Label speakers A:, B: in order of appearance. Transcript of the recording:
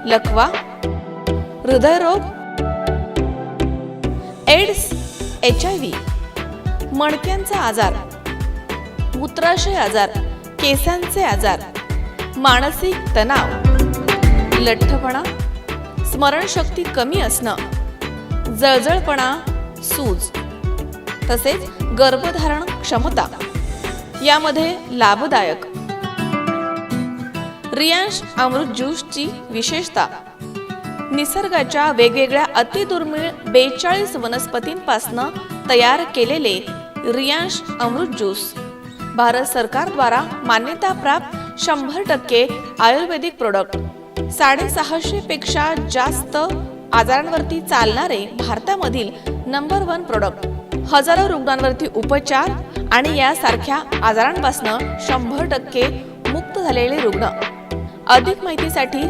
A: लकवा, हृदयरोग, AIDS, HIV, मणक्यांचा आजार, मूत्राशय आजार, केसांचे आजार, मानसिक तणाव, लठ्ठपणा, स्मरणशक्ती कमी असणं, जळजळपणा, सूज, तसेच गर्भधारण क्षमता यामध्ये लाभदायक रियांश अमृत ज्यूसची विशेषता निसर्गाच्या वेगवेगळ्या अतिदुर्मिळ 42 वनस्पतींपासून तयार केलेले रियांश अमृत ज्यूस भारत सरकारद्वारा मान्यताप्राप्त 100% आयुर्वेदिक प्रोडक्ट 650 पेक्षा जास्त आजारांवरती चालणारे भारतामधील नंबर 1 प्रोडक्ट, हजारो रुग्णांवरती उपचार आणि यासारख्या आजारांपासून 100% मुक्त झालेले रुग्ण. अधिक माहितीसाठी